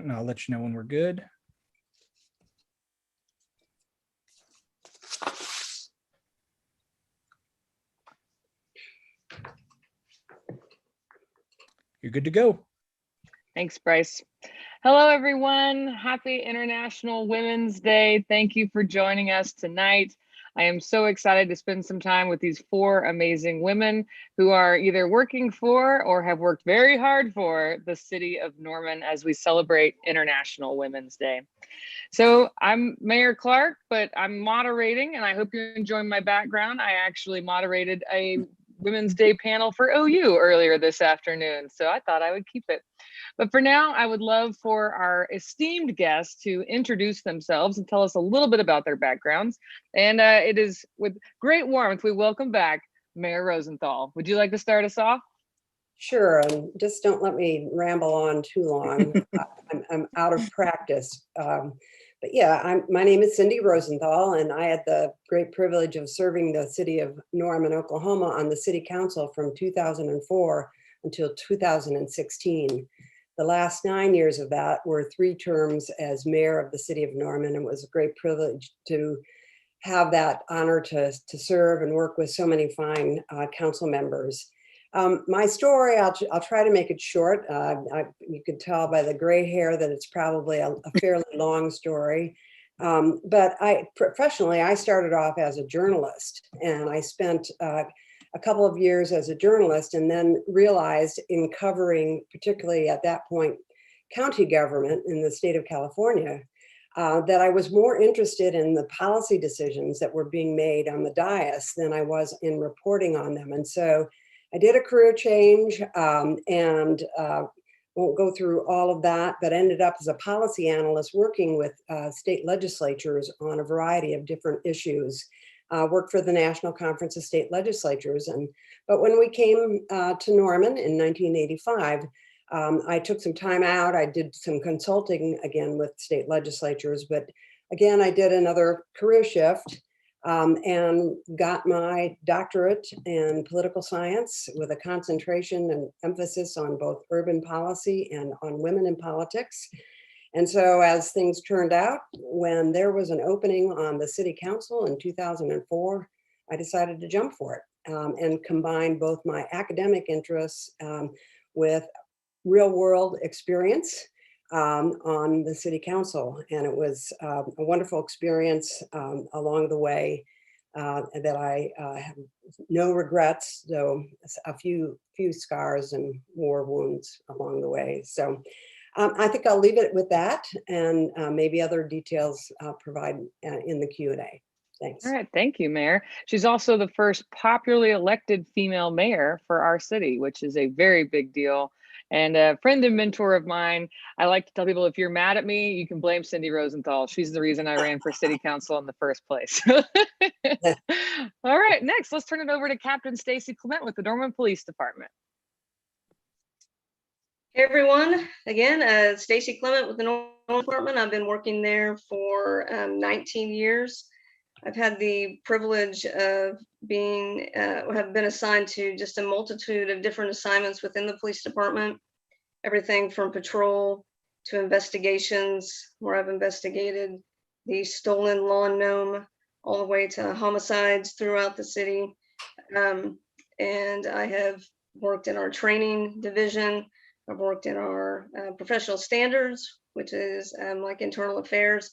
and I'll let you know when we're good. You're good to go. Thanks, Bryce. Hello, everyone. Happy International Women's Day. Thank you for joining us tonight. I am so excited to spend some time with these four amazing women who are either working for or have worked very hard for the city of Norman as we celebrate International Women's Day. So I'm Mayor Clark, but I'm moderating, and I hope you enjoy my background. I actually moderated a Women's Day panel for OU earlier this afternoon, so I thought I would keep it. But for now, I would love for our esteemed guests to introduce themselves and tell us a little bit about their backgrounds. And it is with great warmth we welcome back Mayor Rosenthal. Would you like to start us off? Sure, and just don't let me ramble on too long. I'm out of practice. But yeah, my name is Cindy Rosenthal, and I had the great privilege of serving the city of Norman, Oklahoma on the city council from 2004 until 2016. The last 9 years of that were 3 terms as mayor of the city of Norman. It was a great privilege to have that honor to serve and work with so many fine council members. My story, I'll try to make it short. You could tell by the gray hair that it's probably a fairly long story. But professionally, I started off as a journalist, and I spent a couple of years as a journalist, and then realized in covering, particularly at that point, county government in the state of California, that I was more interested in the policy decisions that were being made on the dais than I was in reporting on them. And so I did a career change and won't go through all of that, but ended up as a policy analyst working with state legislatures on a variety of different issues. Worked for the National Conference of State Legislatures. But when we came to Norman in 1985, I took some time out. I did some consulting again with state legislatures, but again, I did another career shift and got my doctorate in political science with a concentration and emphasis on both urban policy and on women in politics. And so as things turned out, when there was an opening on the city council in 2004, I decided to jump for it and combine both my academic interests with real world experience on the city council. And it was a wonderful experience along the way that I have no regrets, though a few scars and war wounds along the way. So I think I'll leave it with that, and maybe other details I'll provide in the Q&A. Thanks. All right, thank you, Mayor. She's also the first popularly elected female mayor for our city, which is a very big deal. And a friend and mentor of mine, I like to tell people, if you're mad at me, you can blame Cindy Rosenthal. She's the reason I ran for city council in the first place. All right, next, let's turn it over to Captain Stacy Clement with the Norman Police Department. Hey everyone, again, Stacy Clement with the Norman Department. I've been working there for 19 years. I've had the privilege of have been assigned to just a multitude of different assignments within the police department. Everything from patrol to investigations, where I've investigated the stolen lawn gnome, all the way to homicides throughout the city. And I have worked in our training division. I've worked in our professional standards, which is like internal affairs.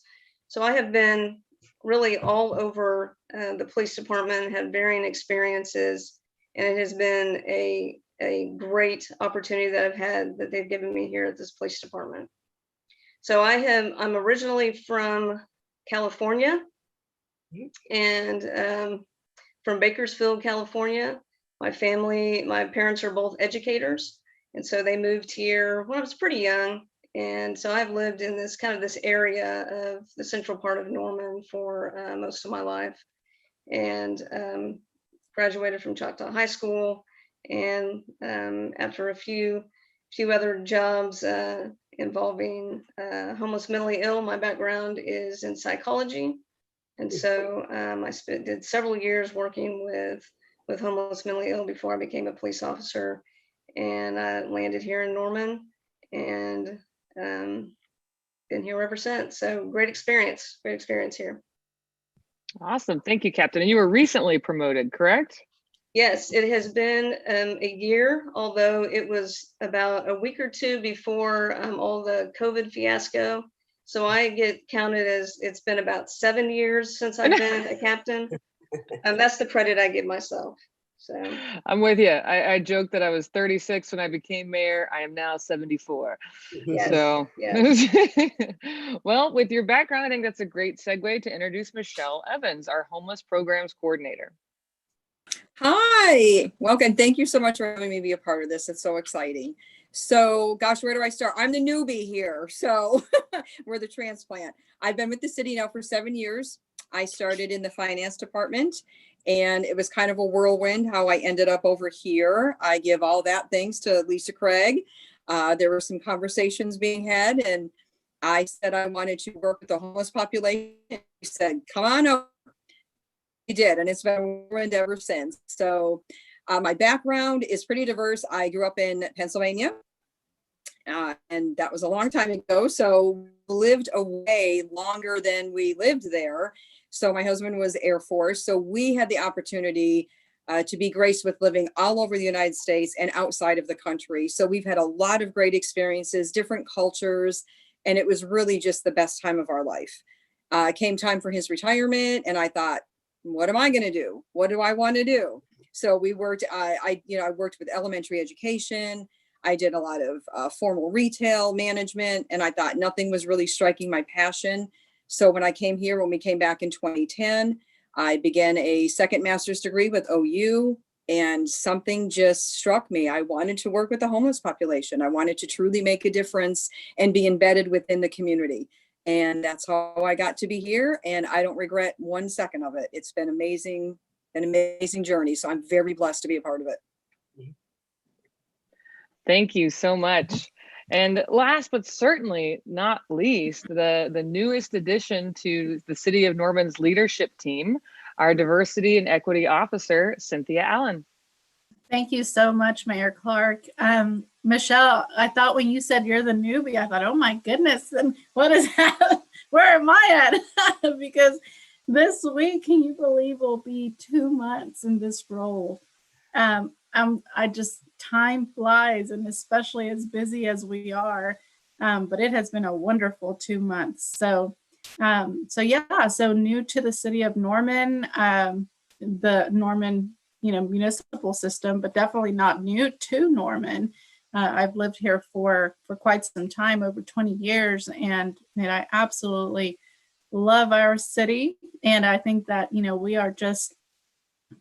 So I have been really all over the police department, had varying experiences, and it has been a great opportunity that I've had, that they've given me here at this police department. So I'm originally from California, and from Bakersfield, California. My parents are both educators. And so they moved here when I was pretty young. And so I've lived in this area of the central part of Norman for most of my life, and graduated from Choctaw High School. And after a few other jobs involving homeless mentally ill, my background is in psychology. And so I did several years working with homeless mentally ill before I became a police officer. And I landed here in Norman, and been here ever since. So great experience here. Awesome. Thank you, Captain. And you were recently promoted, correct? Yes, it has been a year, although it was about a week or two before all the COVID fiasco. So I get counted as it's been about 7 years since I've been a captain. That's the credit I give myself. So I'm with you. I joked that I was 36 when I became mayor. I am now 74. yes, So, yes. well, with your background, I think that's a great segue to introduce Michelle Evans, our homeless programs coordinator. Hi, welcome. Thank you so much for having me be a part of this. It's so exciting. So, gosh, where do I start? I'm the newbie here. So we're the transplant. I've been with the city now for 7 years. I started in the finance department, and it was kind of a whirlwind how I ended up over here. I give all that thanks to Lisa Craig. There were some conversations being had, and I said I wanted to work with the homeless population. She said, come on over. We did, and it's been a whirlwind ever since. So my background is pretty diverse. I grew up in Pennsylvania, and that was a long time ago. So lived away longer than we lived there. So my husband was Air Force. So we had the opportunity to be graced with living all over the United States and outside of the country. So we've had a lot of great experiences, different cultures, and it was really just the best time of our life. Came time for his retirement, and I thought, what am I going to do? What do I want to do? So we worked, I worked with elementary education. I did a lot of formal retail management, and I thought nothing was really striking my passion. So when I came here, when we came back in 2010, I began a second master's degree with OU, and something just struck me. I wanted to work with the homeless population. I wanted to truly make a difference and be embedded within the community. And that's how I got to be here. And I don't regret 1 second of it. It's been amazing, an amazing journey. So I'm very blessed to be a part of it. Thank you so much. And last but certainly not least, the newest addition to the City of Norman's leadership team, our diversity and equity officer, Cynthia Allen. Thank you so much, Mayor Clark. Michelle, I thought when you said you're the newbie, I thought, oh my goodness, and what is that? Where am I at? Because this week, can you believe will be 2 months in this role? Time flies, and especially as busy as we are, but it has been a wonderful 2 months. So new to the city of Norman, the Norman, municipal system, but definitely not new to Norman. I've lived here for quite some time, over 20 years, and I absolutely love our city. And I think that, we are just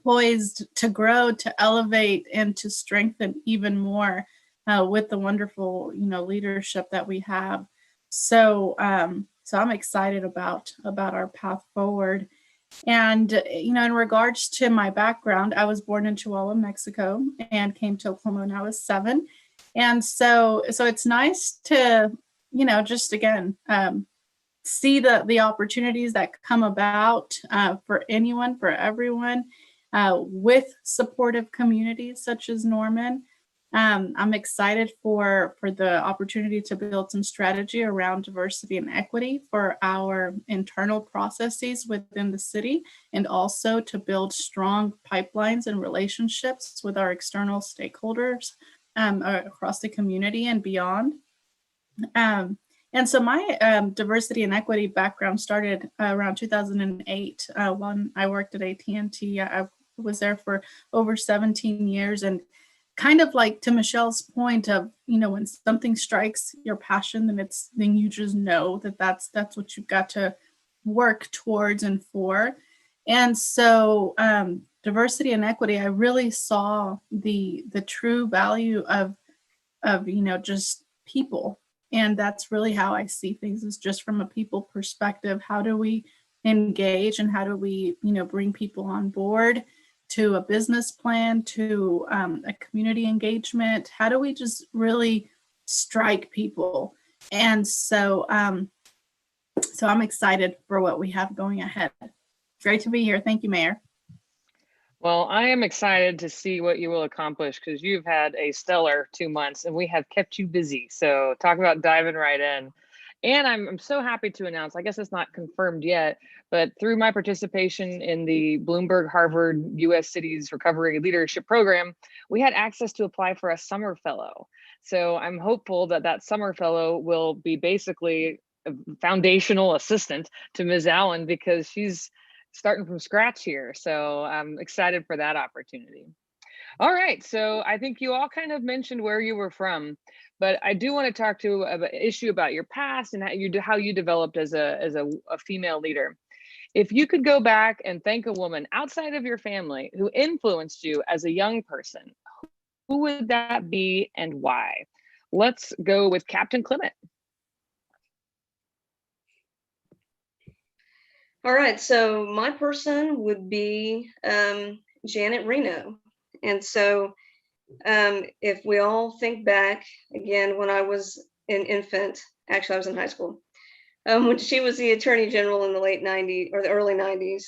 poised to grow, to elevate, and to strengthen even more with the wonderful, leadership that we have. So I'm excited about our path forward. And, in regards to my background, I was born in Chihuahua, Mexico, and came to Oklahoma when I was 7. And so it's nice to, just again, see the opportunities that come about for anyone, for everyone, with supportive communities such as Norman. I'm excited for the opportunity to build some strategy around diversity and equity for our internal processes within the city, and also to build strong pipelines and relationships with our external stakeholders across the community and beyond. And so my diversity and equity background started around 2008 when I worked at AT&T. I was there for over 17 years, and kind of like to Michelle's point of, when something strikes your passion, then you just know that that's what you've got to work towards and for. And so diversity and equity, I really saw the true value of just people. And that's really how I see things, is just from a people perspective. How do we engage, and how do we, bring people on board to a business plan, to a community engagement? How do we just really strike people? And so I'm excited for what we have going ahead. Great to be here. Thank you, Mayor. Well, I am excited to see what you will accomplish, because you've had a stellar 2 months and we have kept you busy. So talk about diving right in. And I'm so happy to announce, I guess it's not confirmed yet, but through my participation in the Bloomberg Harvard US Cities Recovery Leadership Program, we had access to apply for a summer fellow. So I'm hopeful that that summer fellow will be basically a foundational assistant to Ms. Allen, because she's starting from scratch here. So I'm excited for that opportunity. All right, so I think you all kind of mentioned where you were from, but I do want to talk to an issue about your past and how you developed as a female leader. If you could go back and thank a woman outside of your family who influenced you as a young person, who would that be and why? Let's go with Captain Clement. All right, so my person would be Janet Reno. And so if we all think back again, when I was an infant, actually I was in high school, when she was the Attorney General in the late 90s or the early 90s.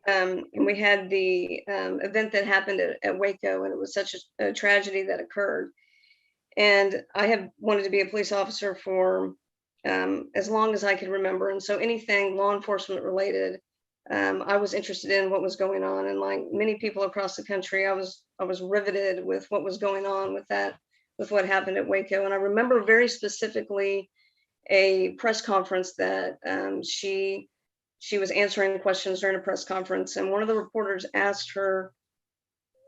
And we had the event that happened at Waco, and it was such a tragedy that occurred. And I have wanted to be a police officer for as long as I could remember. And so anything law enforcement related, I was interested in what was going on. And like many people across the country, I was riveted with what was going on with what happened at Waco. And I remember very specifically a press conference that she was answering questions during a press conference. And one of the reporters asked her,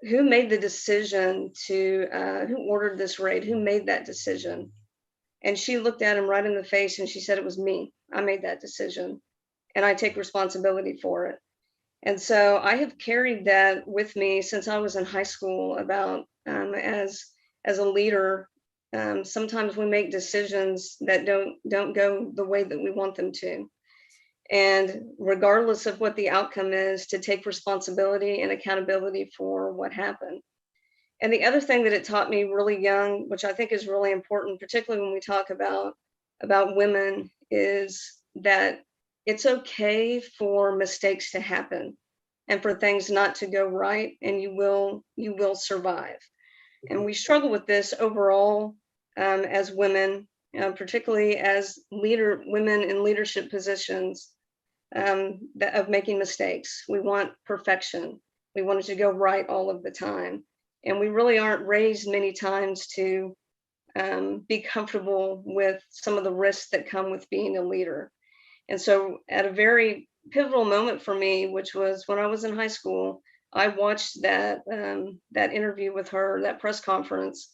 who made the decision who ordered this raid? Who made that decision? And she looked at him right in the face and she said, it was me. I made that decision and I take responsibility for it. And so I have carried that with me since I was in high school about as a leader, sometimes we make decisions that don't go the way that we want them to. And regardless of what the outcome is, to take responsibility and accountability for what happened. And the other thing that it taught me really young, which I think is really important, particularly when we talk about women, is that it's okay for mistakes to happen and for things not to go right, and you will survive. And we struggle with this overall as women, particularly as women in leadership positions, of making mistakes. We want perfection. We want it to go right all of the time. And we really aren't raised many times to be comfortable with some of the risks that come with being a leader. And so at a very pivotal moment for me, which was when I was in high school, I watched that interview with her, that press conference,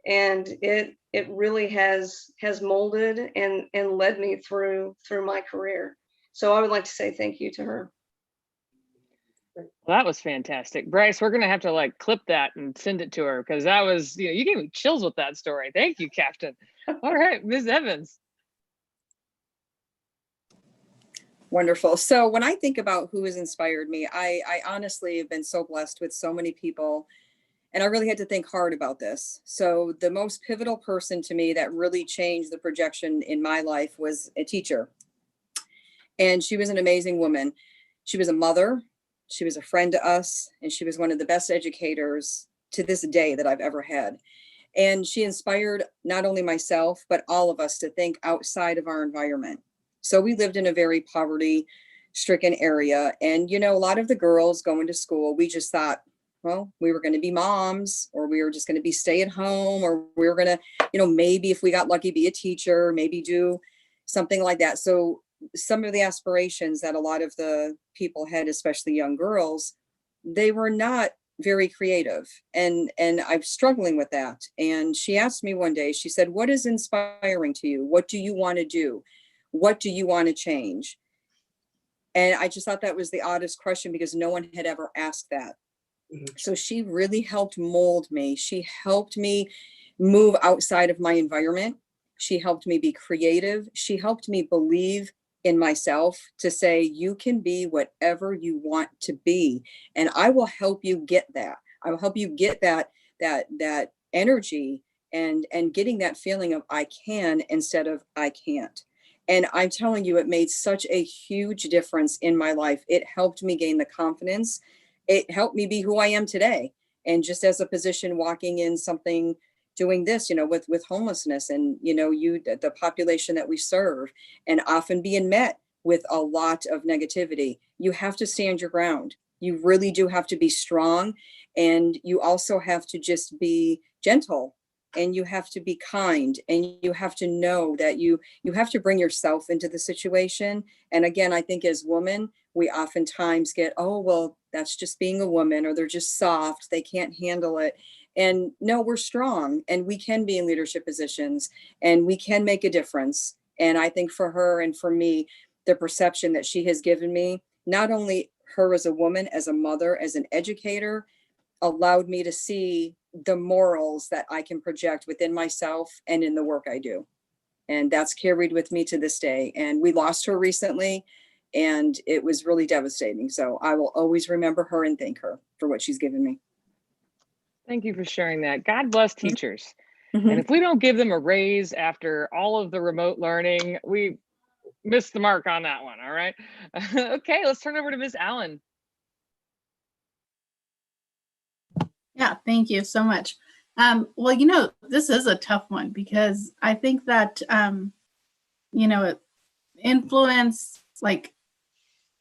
and it really has molded and led me through my career. So I would like to say thank you to her. Well, that was fantastic. Bryce, we're going to have to like clip that and send it to her, because that was, you gave me chills with that story. Thank you, Captain. All right, Ms. Evans. Wonderful. So when I think about who has inspired me, I honestly have been so blessed with so many people, and I really had to think hard about this. So the most pivotal person to me that really changed the projection in my life was a teacher. And she was an amazing woman. She was a mother. She was a friend to us, and she was one of the best educators to this day that I've ever had. And she inspired not only myself, but all of us to think outside of our environment. So we lived in a very poverty-stricken area. And, a lot of the girls going to school, we just thought, well, we were going to be moms, or we were just going to be stay at home, or we were going to, maybe if we got lucky, be a teacher, maybe do something like that. So some of the aspirations that a lot of the people had, especially young girls, they were not very creative. And I'm struggling with that. And she asked me one day, she said, what is inspiring to you? What do you want to do? What do you want to change? And I just thought that was the oddest question, because no one had ever asked that. So she really helped mold me. She helped me move outside of my environment. She helped me be creative. She helped me believe in myself to say, you can be whatever you want to be, and I will help you get that. I will help you get that energy and getting that feeling of I can instead of I can't. And I'm telling you, it made such a huge difference in my life. It helped me gain the confidence. It helped me be who I am today. And just as a physician walking in something, doing this, with homelessness and, the population that we serve, and often being met with a lot of negativity. You have to stand your ground. You really do have to be strong. And you also have to just be gentle, and you have to be kind, and you have to know that you have to bring yourself into the situation. And again, I think as women, we oftentimes get, oh, well, that's just being a woman, or they're just soft, they can't handle it. And no, we're strong, and we can be in leadership positions, and we can make a difference. And I think for her and for me, the perception that she has given me, not only her as a woman, as a mother, as an educator, allowed me to see the morals that I can project within myself and in the work I do. And that's carried with me to this day. And we lost her recently, and it was really devastating. So I will always remember her and thank her for what she's given me. Thank you for sharing that. God bless teachers. Mhm. And if we don't give them a raise after all of the remote learning, we missed the mark on that one. All right. Okay, let's turn over to Ms. Allen. Yeah, thank you so much. Well, this is a tough one because I think that, influence, like,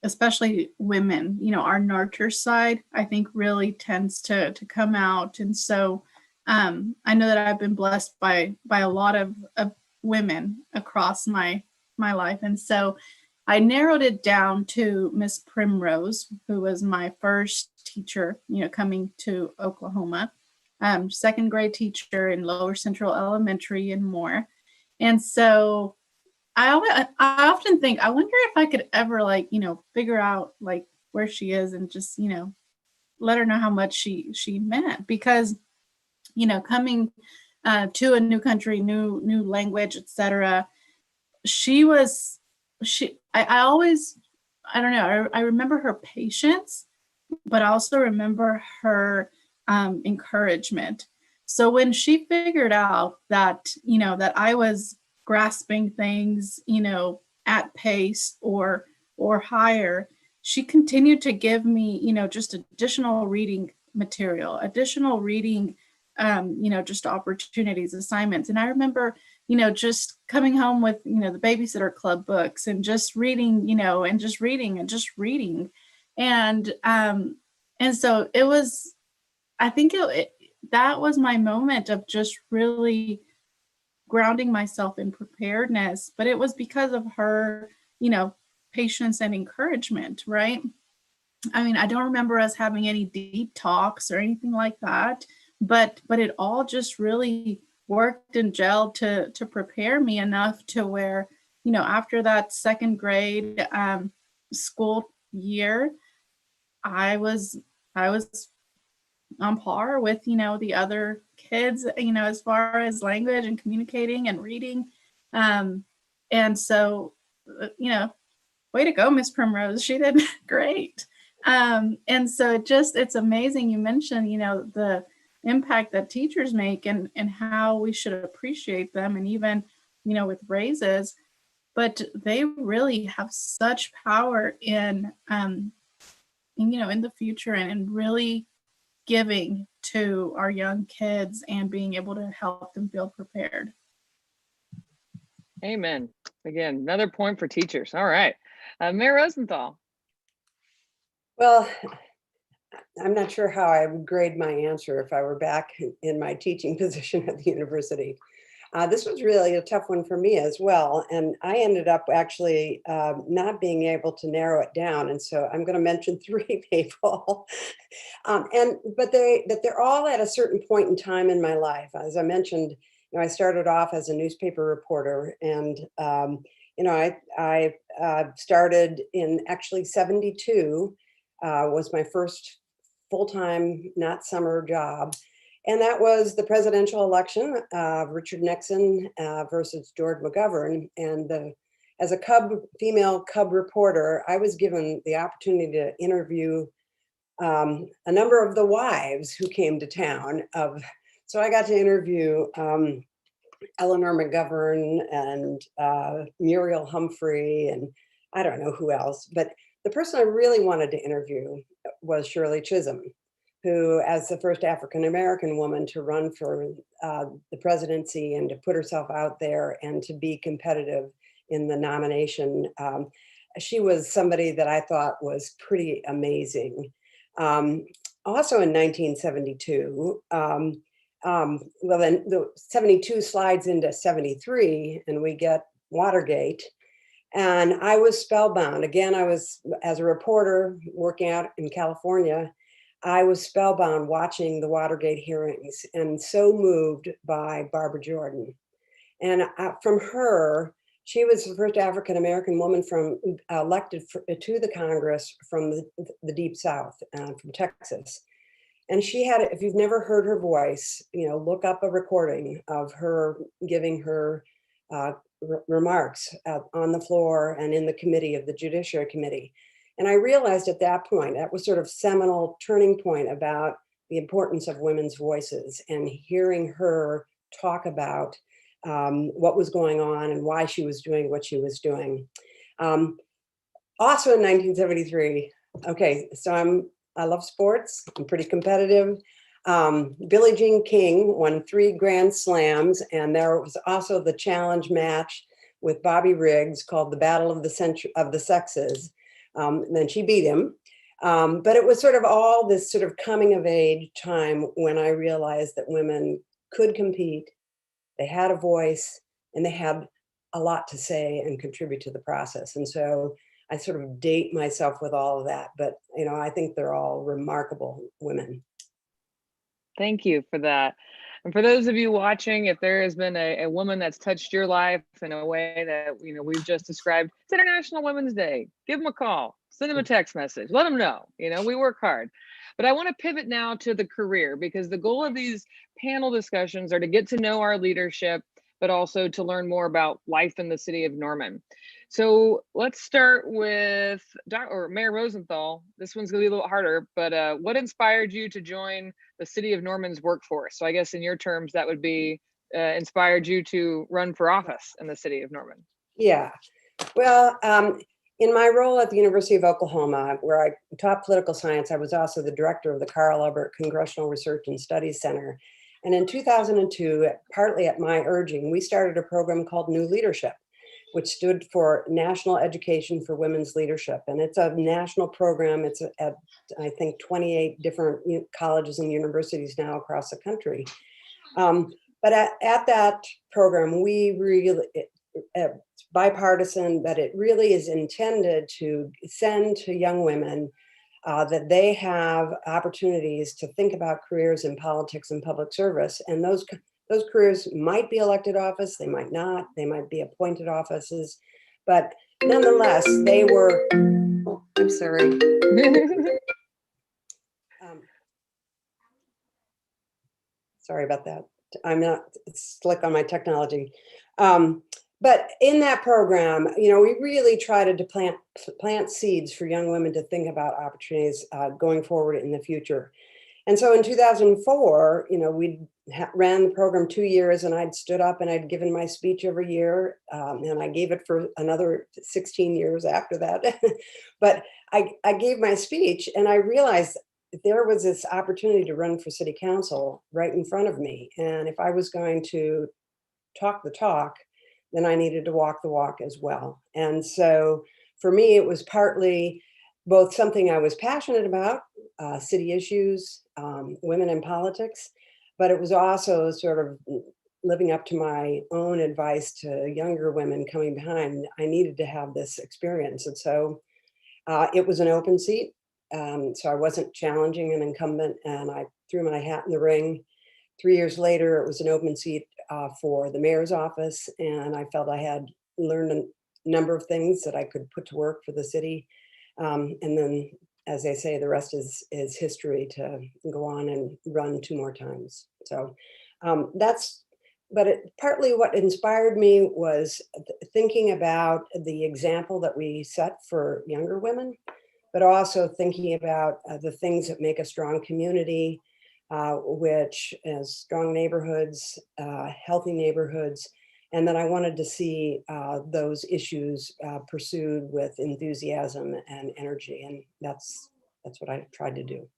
especially women, our nurture side, I think really tends to come out. And so I know that I've been blessed by a lot of women across my life. And so I narrowed it down to Miss Primrose, who was my first teacher, coming to Oklahoma, second grade teacher in Lower Central Elementary and more. And so I often think, I wonder if I could ever figure out where she is and just, let her know how much she meant, because, coming to a new country, new language, etc. I always, I don't know, I remember her patience, but I also remember her encouragement. So when she figured out that, that I was grasping things, at pace or higher, she continued to give me, just additional reading material, additional reading, just opportunities, assignments. And I remember, just coming home with, the Babysitter Club books and just reading, and just reading and just reading. And so it was, I think that was my moment of just really grounding myself in preparedness, but it was because of her, patience and encouragement, right? I mean, I don't remember us having any deep talks or anything like that, but it all just really worked and gelled to prepare me enough to where, after that second grade school year, I was on par with, the other kids, as far as language and communicating and reading. And so, way to go, Miss Primrose. She did great. And so it's amazing. You mentioned, the impact that teachers make and how we should appreciate them, and even, with raises, but they really have such power in the future and really giving to our young kids and being able to help them feel prepared. Amen. Again, another point for teachers. All right. Mayor Rosenthal. Well, I'm not sure how I would grade my answer if I were back in my teaching position at the university. This was really a tough one for me as well. And I ended up actually not being able to narrow it down. And so I'm going to mention 3 people. But they're all at a certain point in time in my life. As I mentioned, I started off as a newspaper reporter, and I started in actually 72 was my first full-time, not summer job. And that was the presidential election of Richard Nixon versus George McGovern. And as a female cub reporter, I was given the opportunity to interview a number of the wives who came to town. So I got to interview Eleanor McGovern and Muriel Humphrey, and I don't know who else. But the person I really wanted to interview was Shirley Chisholm. who, as the first African-American woman to run for the presidency and to put herself out there and to be competitive in the nomination, she was somebody that I thought was pretty amazing. Also in 1972, well then the 72 slides into 73 and we get Watergate. And I was spellbound. Again, I was, as a reporter working out in California, I was spellbound watching the Watergate hearings and so moved by Barbara Jordan. And from her, she was the first African-American woman elected to the Congress from the Deep South, from Texas. And she had, if you've never heard her voice, look up a recording of her giving her remarks on the floor and in the committee of the Judiciary Committee. And I realized at that point, that was sort of seminal turning point about the importance of women's voices and hearing her talk about what was going on and why she was doing what she was doing. Also in 1973, okay, so I love sports, I'm pretty competitive. Billie Jean King won 3 Grand Slams, and there was also the challenge match with Bobby Riggs called the Battle of the Sexes. And then she beat him. But it was sort of all this sort of coming of age time when I realized that women could compete, they had a voice, and they had a lot to say and contribute to the process. And so I sort of date myself with all of that, but I think they're all remarkable women. Thank you for that. And for those of you watching, if there has been a woman that's touched your life in a way that we've just described, it's International Women's Day. Give them a call, send them a text message, let them know. We work hard. But I want to pivot now to the career, because the goal of these panel discussions are to get to know our leadership, but also to learn more about life in the city of Norman. So let's start with Mayor Rosenthal. This one's gonna be a little harder, but what inspired you to join the city of Norman's workforce? So I guess in your terms, that would be inspired you to run for office in the city of Norman. Yeah, well, in my role at the University of Oklahoma, where I taught political science, I was also the director of the Carl Albert Congressional Research and Studies Center. And in 2002, partly at my urging, we started a program called New Leadership, which stood for National Education for Women's Leadership. And it's a national program. It's at, I think, 28 different colleges and universities now across the country. But at that program, we really, it's bipartisan, but it really is intended to send to young women that they have opportunities to think about careers in politics and public service. And those careers might be elected office, they might not, they might be appointed offices, but nonetheless, they were, oh, I'm sorry. Sorry about that. I'm not slick on my technology. But in that program, we really try to plant seeds for young women to think about opportunities going forward in the future. And so in 2004, we ran the program 2 years, and I'd stood up and I'd given my speech every year, and I gave it for another 16 years after that. But I gave my speech, and I realized there was this opportunity to run for city council right in front of me. And if I was going to talk the talk, then I needed to walk the walk as well. And so for me, it was partly both something I was passionate about, city issues, women in politics, but it was also sort of living up to my own advice to younger women coming behind. I needed to have this experience. And so it was an open seat. So I wasn't challenging an incumbent, and I threw my hat in the ring. 3 years later, it was an open seat for the mayor's office, and I felt I had learned a number of things that I could put to work for the city. And then, as they say, the rest is history to go on and run 2 more times. So partly what inspired me was thinking about the example that we set for younger women, but also thinking about the things that make a strong community, which is strong neighborhoods, healthy neighborhoods, and that I wanted to see those issues pursued with enthusiasm and energy, and that's what I tried to do.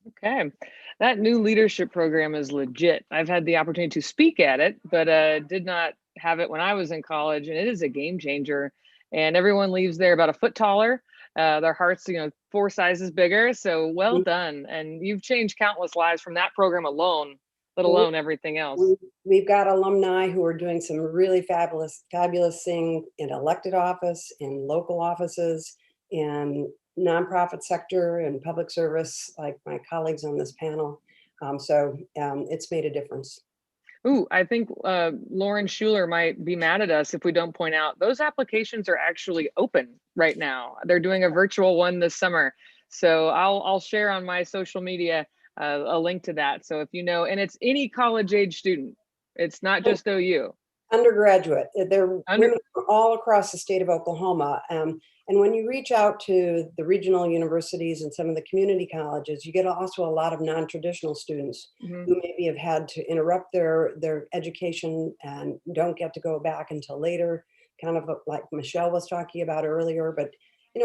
Okay. That new leadership program is legit. I've had the opportunity to speak at it, but did not have it when I was in college, and it is a game changer. And everyone leaves there about a foot taller. Their hearts, 4 sizes bigger. So well done. And you've changed countless lives from that program alone, let alone everything else. We've got alumni who are doing some really fabulous things in elected office, in local offices, in nonprofit sector and public service, like my colleagues on this panel. It's made a difference. Ooh, I think Lauren Schuler might be mad at us if we don't point out those applications are actually open right now. They're doing a virtual one this summer. So I'll share on my social media a link to that. So if you know, and it's any college age student, it's not just OU. Undergraduate. There are women from all across the state of Oklahoma. And when you reach out to the regional universities and some of the community colleges, you get also a lot of non-traditional students who maybe have had to interrupt their education and don't get to go back until later, kind of like Michelle was talking about earlier. But,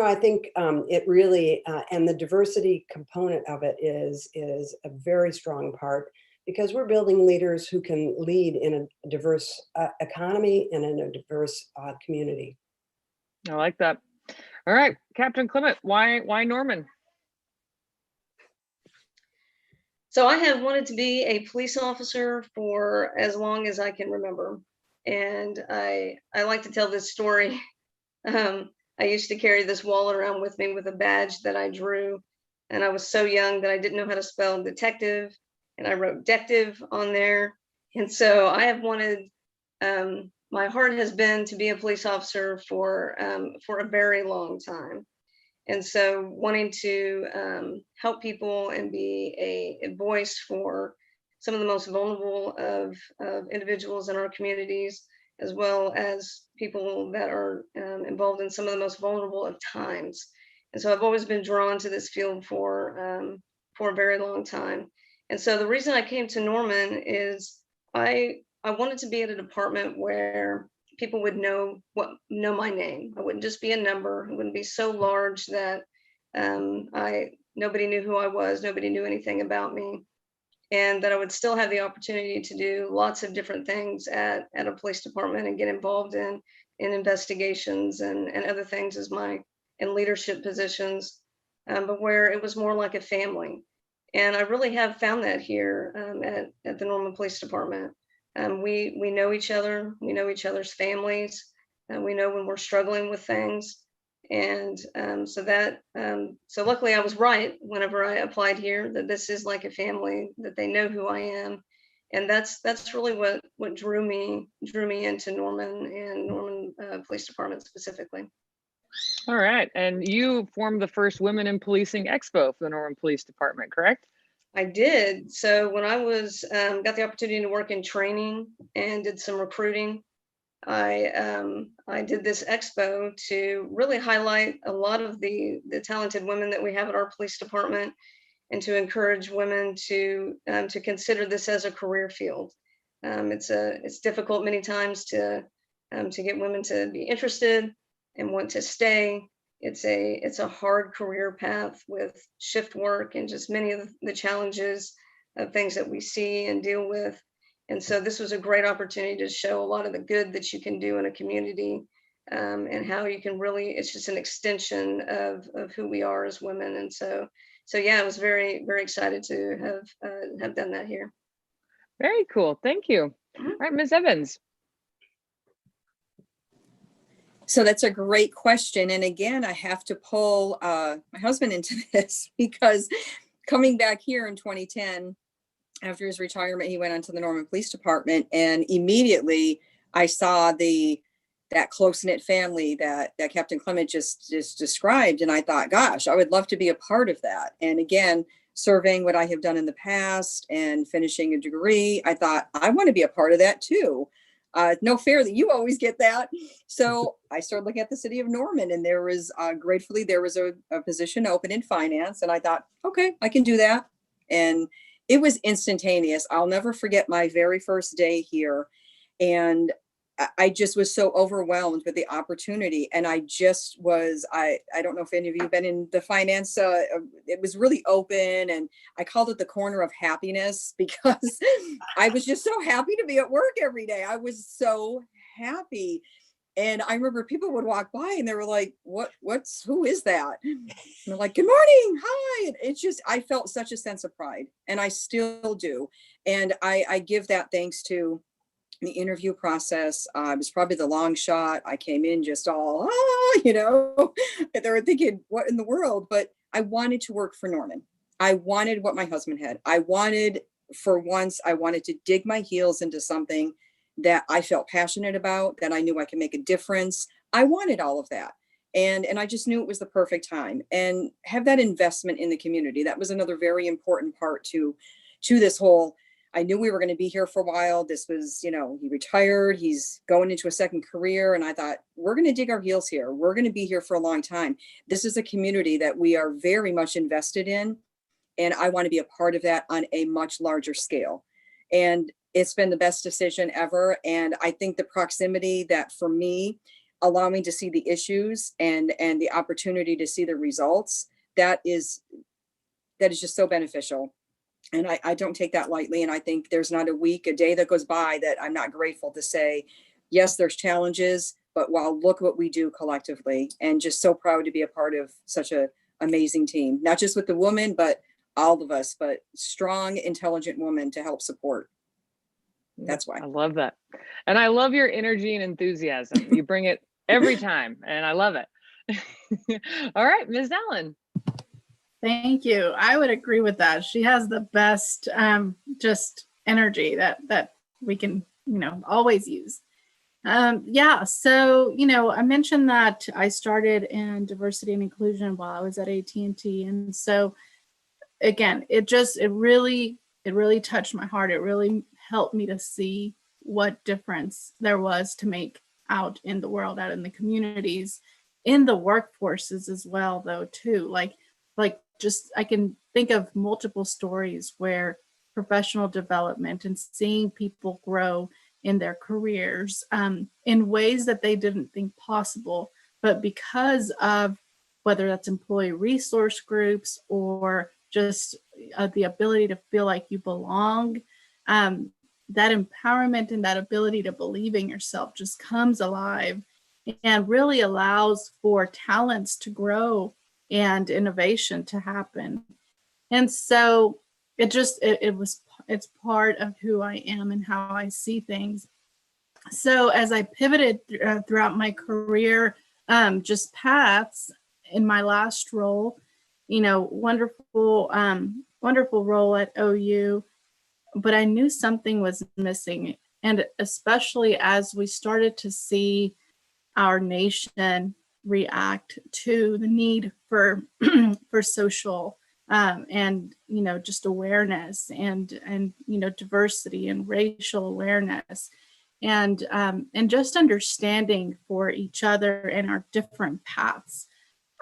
I think it really, and the diversity component of it is a very strong part, because we're building leaders who can lead in a diverse economy and in a diverse community. I like that. All right, Captain Clement, why Norman? So I have wanted to be a police officer for as long as I can remember. And I like to tell this story. I used to carry this wallet around with me with a badge that I drew. And I was so young that I didn't know how to spell detective. And I wrote detective on there. And so I have wanted, my heart has been to be a police officer for a very long time. And so wanting to help people and be a voice for some of the most vulnerable of individuals in our communities, as well as people that are involved in some of the most vulnerable of times. And so I've always been drawn to this field for a very long time. And so the reason I came to Norman is I wanted to be at a department where people would know my name. I wouldn't just be a number. It wouldn't be so large that nobody knew who I was, nobody knew anything about me, and that I would still have the opportunity to do lots of different things at a police department and get involved in investigations and other things in leadership positions, but where it was more like a family. And I really have found that here at the Norman Police Department. We know each other, we know each other's families, and we know when we're struggling with things. And so luckily I was right whenever I applied here, that this is like a family, that they know who I am. And that's really what drew me into Norman and Norman Police Department specifically. All right, and you formed the first Women in Policing Expo for the Norman Police Department, correct? I did. So when I was got the opportunity to work in training and did some recruiting, I did this expo to really highlight a lot of the talented women that we have at our police department, and to encourage women to consider this as a career field. It's difficult many times to get women to be interested and want to stay. It's a hard career path with shift work and just many of the challenges of things that we see and deal with. And so this was a great opportunity to show a lot of the good that you can do in a community, and how you can really, it's just an extension of who we are as women. And so yeah, I was very, very excited to have done that here. Very cool, thank you. All right, Ms. Evans. So that's a great question. And again, I have to pull my husband into this, because coming back here in 2010, after his retirement, he went on to the Norman Police Department, and immediately I saw that close-knit family that Captain Clement just described. And I thought, gosh, I would love to be a part of that. And again, surveying what I have done in the past and finishing a degree, I thought, I want to be a part of that too. No fair that you always get that. So I started looking at the city of Norman, and there was gratefully there was a position open in finance, and I thought, okay, I can do that. And it was instantaneous. I'll never forget my very first day here. And I just was so overwhelmed with the opportunity. And I just was, I don't know if any of you have been in the finance, it was really open, and I called it the corner of happiness because I was just so happy to be at work every day. I was so happy. And I remember people would walk by and they were like, who is that? And they're like, good morning, hi. And it's just, I felt such a sense of pride, and I still do. And I give that thanks to the interview process. It was probably the long shot. I came in just all, they were thinking, what in the world? But I wanted to work for Norman. I wanted what my husband had. For once, I wanted to dig my heels into something that I felt passionate about, that I knew I could make a difference. I wanted all of that. And I just knew it was the perfect time, and have that investment in the community. That was another very important part to this whole, I knew we were going to be here for a while. This was, he retired, he's going into a second career. And I thought, we're going to dig our heels here. We're going to be here for a long time. This is a community that we are very much invested in. And I want to be a part of that on a much larger scale. And it's been the best decision ever. And I think the proximity that, for me, allowing to see the issues and the opportunity to see the results, that is just so beneficial. And I don't take that lightly. And I think there's not a week, a day that goes by that I'm not grateful to say, yes, there's challenges, but wow, look what we do collectively. And just so proud to be a part of such an amazing team, not just with the woman, but all of us, but strong, intelligent women to help support. That's why. I love that. And I love your energy and enthusiasm. You bring it every time, and I love it. All right, Ms. Allen. Thank you. I would agree with that. She has the best just energy that we can, always use. Yeah. So, I mentioned that I started in diversity and inclusion while I was at AT&T. And so again, it really touched my heart. It really helped me to see what difference there was to make out in the world, out in the communities, in the workforces as well, though, too. Like just, I can think of multiple stories where professional development and seeing people grow in their careers in ways that they didn't think possible, but because of whether that's employee resource groups or just the ability to feel like you belong, that empowerment and that ability to believe in yourself just comes alive and really allows for talents to grow and innovation to happen. And so it's part of who I am and how I see things. So as I pivoted throughout my career, just paths in my last role, wonderful role at OU, but I knew something was missing. And especially as we started to see our nation react to the need for social and just awareness and diversity and racial awareness and just understanding for each other and our different paths.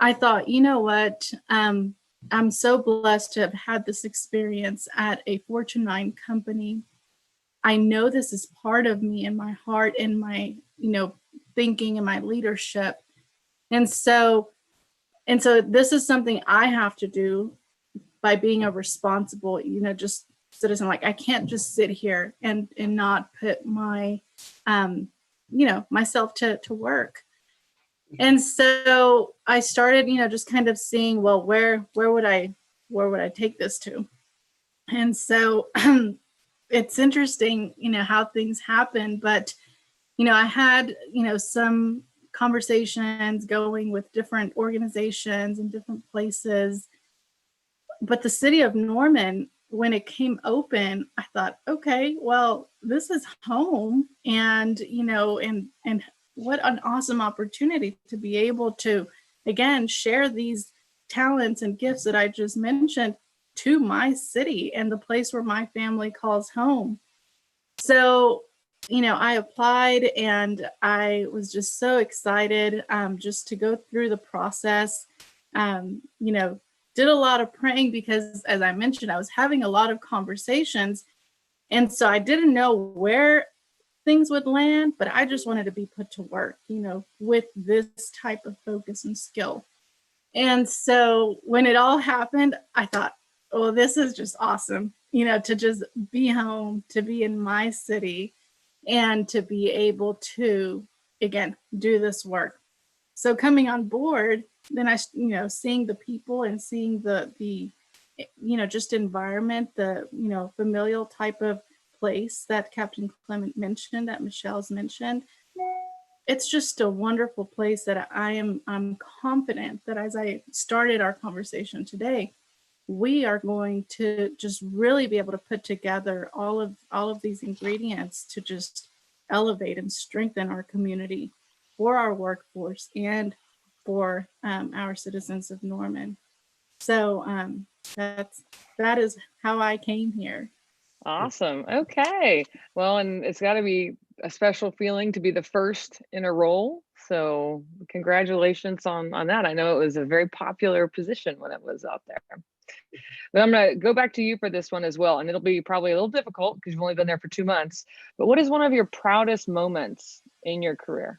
I thought, what, I'm so blessed to have had this experience at a Fortune 9 company. I know this is part of me and my heart and my thinking and my leadership. And so this is something I have to do by being a responsible, just citizen. Like, I can't just sit here and not put my, myself to work. And so I started, just kind of seeing, well, where would I take this to? And so it's interesting, how things happen, but, I had, some conversations going with different organizations and different places. But the city of Norman, when it came open, I thought, okay, well, this is home. And, and what an awesome opportunity to be able to, again, share these talents and gifts that I just mentioned to my city and the place where my family calls home. So, I applied and I was just so excited just to go through the process, did a lot of praying because, as I mentioned, I was having a lot of conversations. And so I didn't know where things would land, but I just wanted to be put to work, with this type of focus and skill. And so when it all happened, I thought, oh, this is just awesome, to just be home, to be in my city, and to be able to, again, do this work. So coming on board, then I, seeing the people and seeing the just environment, the, familial type of place that Captain Clement mentioned, that Michelle's mentioned. It's just a wonderful place that I'm confident that as I started our conversation today, we are going to just really be able to put together all of these ingredients to just elevate and strengthen our community for our workforce and for our citizens of Norman. So that is how I came here. Awesome. Okay. Well, and it's got to be a special feeling to be the first in a role. So congratulations on that. I know it was a very popular position when it was out there. But I'm going to go back to you for this one as well. And it'll be probably a little difficult because you've only been there for 2 months. But what is one of your proudest moments in your career?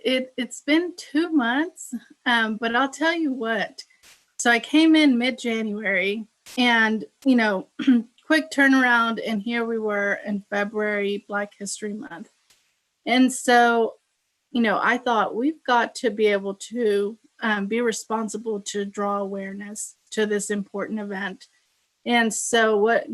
It's been 2 months, but I'll tell you what. So I came in mid-January and, quick turnaround. And here we were in February, Black History Month. And so, I thought we've got to be able to be responsible to draw awareness to this important event. And so what,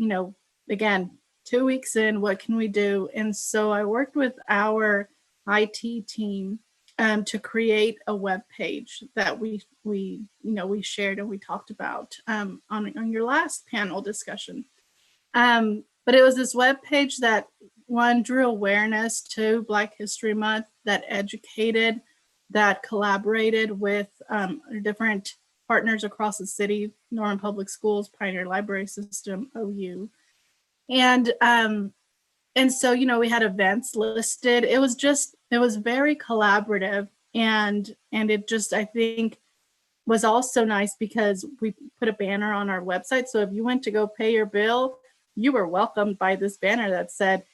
again, 2 weeks in, what can we do? And so I worked with our IT team to create a web page that we shared and we talked about on your last panel discussion. But it was this web page that drew awareness to Black History Month, that educated, that collaborated with different partners across the city, Norman Public Schools, Pioneer Library System, OU. And so, we had events listed. It was very collaborative. And it just, I think, was also nice because we put a banner on our website. So if you went to go pay your bill, you were welcomed by this banner that said,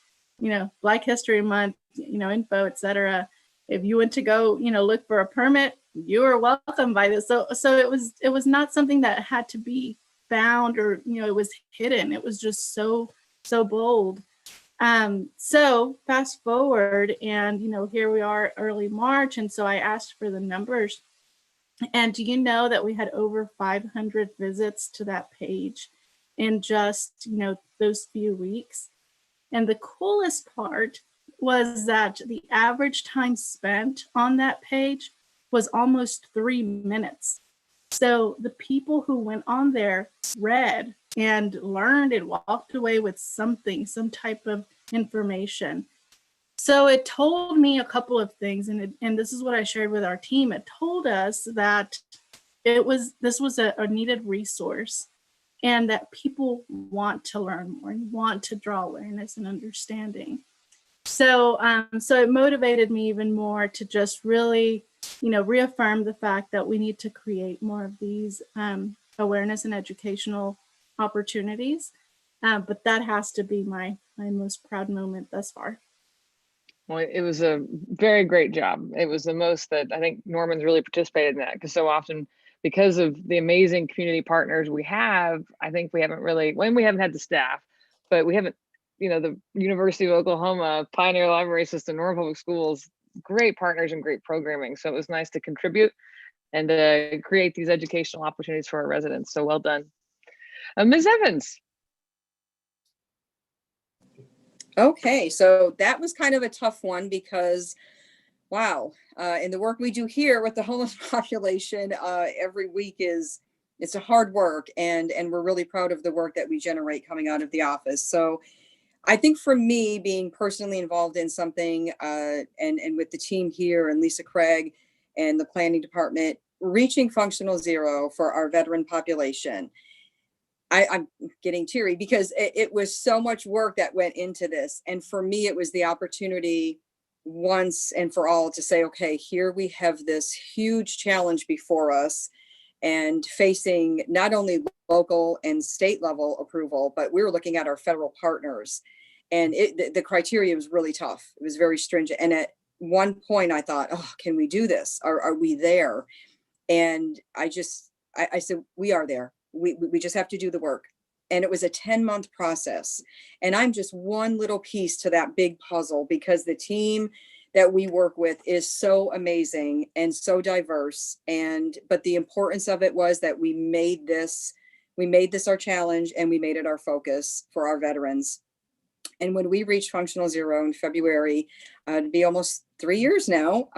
Black History Month, info, etc. If you went to go, look for a permit, you were welcomed by this. So it was not something that had to be found or, it was hidden. It was just so bold. So fast forward and, here we are early March. And so I asked for the numbers. And do you know that we had over 500 visits to that page in just, those few weeks? And the coolest part was that the average time spent on that page was almost 3 minutes. So the people who went on there read and learned and walked away with something, some type of information. So it told me a couple of things, and this is what I shared with our team. It told us that this was a needed resource, and that people want to learn more and want to draw awareness and understanding. So it motivated me even more to just really, reaffirm the fact that we need to create more of these awareness and educational opportunities. But that has to be my most proud moment thus far. Well, it was a very great job. It was the most that I think Norman's really participated in that, because so often, because of the amazing community partners we have, I think we haven't had the staff, but we haven't, the University of Oklahoma, Pioneer Library System, Norman Public Schools, great partners and great programming. So it was nice to contribute and to create these educational opportunities for our residents. So well done. Ms. Evans. Okay, so that was kind of a tough one because, wow, and the work we do here with the homeless population every week it's a hard work, and we're really proud of the work that we generate coming out of the office. So I think for me, being personally involved in something and with the team here and Lisa Craig and the planning department, reaching functional zero for our veteran population, I'm getting teary because it was so much work that went into this. And for me, it was the opportunity once and for all to say, okay, here we have this huge challenge before us. and facing not only local and state level approval, but we were looking at our federal partners. And the criteria was really tough. It was very stringent. And at one point I thought, oh, can we do this? Are we there? And I said, we are there. We just have to do the work. And it was a 10-month process. And I'm just one little piece to that big puzzle, because the team that we work with is so amazing and so diverse. But the importance of it was that we made this our challenge, and we made it our focus for our veterans. And when we reached functional zero in February, it'd be almost 3 years now,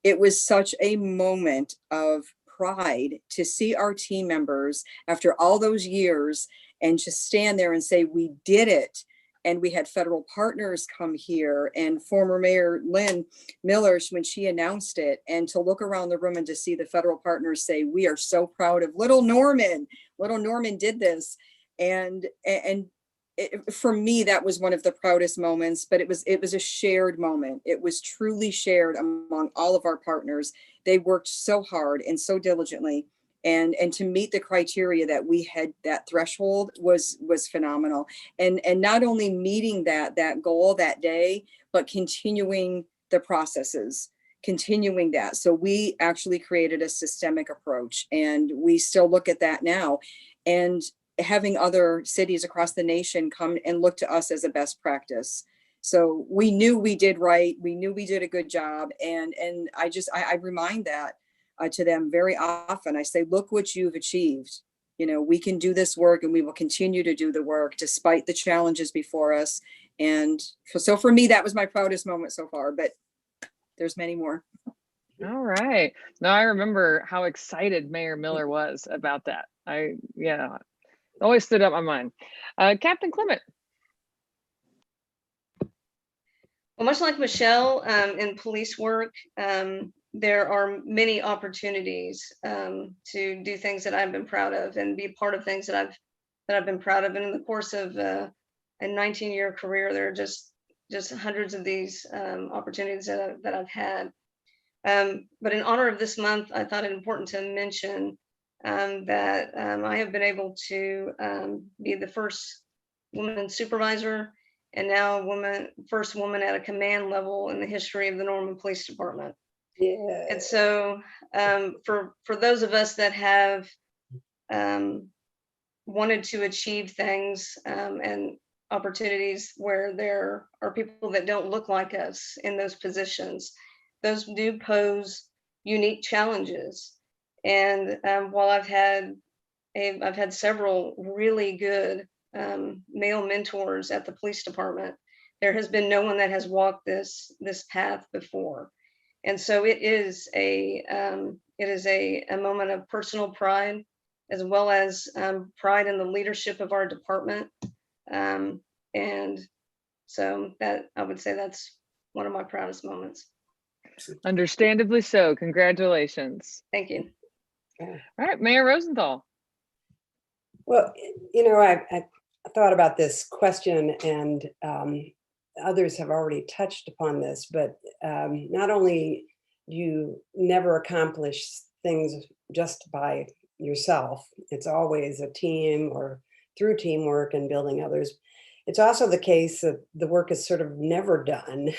it was such a moment of pride to see our team members after all those years and just stand there and say, we did it. And we had federal partners come here, and former Mayor Lynn Miller, when she announced it, and to look around the room and to see the federal partners say, we are so proud of little Norman. Little Norman did this. And for me, that was one of the proudest moments, but it was a shared moment. It was truly shared among all of our partners. They worked so hard and so diligently, and to meet the criteria that we had, that threshold was phenomenal. And not only meeting that goal that day, but continuing the processes, continuing that. So we actually created a systemic approach, and we still look at that now. And having other cities across the nation come and look to us as a best practice. So we knew we did right. We knew we did a good job. And I remind that to them very often. I say, look what you've achieved. You know, we can do this work, and we will continue to do the work despite the challenges before us. And so for me, that was my proudest moment so far, but there's many more. All right. Now I remember how excited Mayor Miller was about that. Always stood up my mind. Captain Clement. Well, much like Michelle, in police work, there are many opportunities to do things that I've been proud of and be part of things that I've been proud of. And in the course of a 19-year career, there are just hundreds of these opportunities that I've had. But in honor of this month, I thought it important to mention that I have been able to be the first woman supervisor, and now first woman at a command level in the history of the Norman Police Department. Yeah. And so for those of us that have wanted to achieve things and opportunities where there are people that don't look like us in those positions, those do pose unique challenges. And while I've had several really good male mentors at the police department, there has been no one that has walked this path before. And so it is a moment of personal pride, as well as pride in the leadership of our department. And so that, I would say, that's one of my proudest moments. Understandably so. Congratulations. Thank you. All right, Mayor Rosenthal. Well, you know, I thought about this question, and others have already touched upon this, but not only do you never accomplish things just by yourself, it's always a team or through teamwork and building others. It's also the case that the work is sort of never done,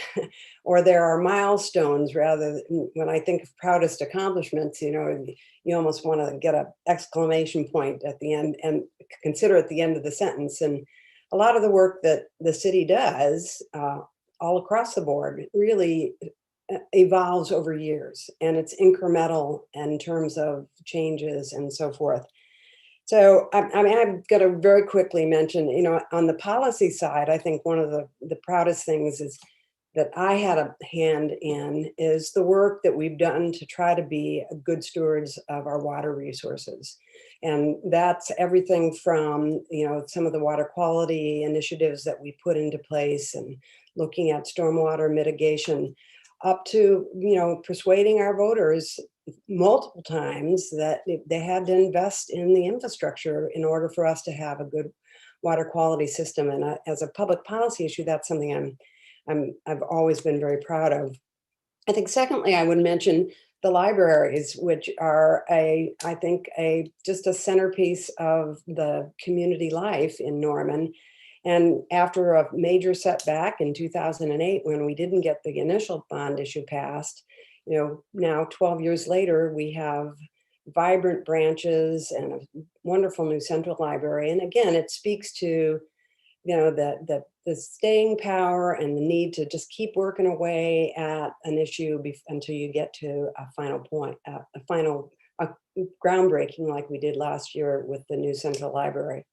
or there are milestones rather than, when I think of proudest accomplishments, you know, you almost want to get an exclamation point at the end and consider at the end of the sentence. And a lot of the work that the city does all across the board really evolves over years, and it's incremental in terms of changes and so forth. So I mean, I'm going to very quickly mention, you know, on the policy side, I think one of the proudest things is that I had a hand in is the work that we've done to try to be good stewards of our water resources. And that's everything from, you know, some of the water quality initiatives that we put into place and looking at stormwater mitigation, up to, you know, persuading our voters multiple times that they had to invest in the infrastructure in order for us to have a good water quality system. And as a public policy issue, that's something I've always been very proud of. I think secondly, I would mention the libraries, which are I think just a centerpiece of the community life in Norman. And after a major setback in 2008, when we didn't get the initial bond issue passed, now 12 years later, we have vibrant branches and a wonderful new central library. And again, it speaks to, the staying power and the need to just keep working away at an issue until you get to a final point, a final groundbreaking like we did last year with the new central library.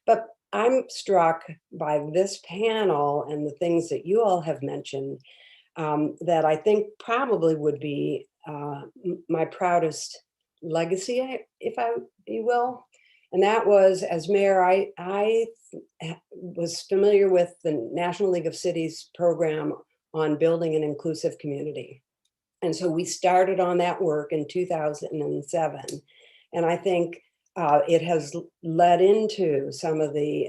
But I'm struck by this panel and the things that you all have mentioned that I think probably would be my proudest legacy, you will. And that was, as mayor, I was familiar with the National League of Cities program on building an inclusive community. And so we started on that work in 2007. And I think it has led into some of the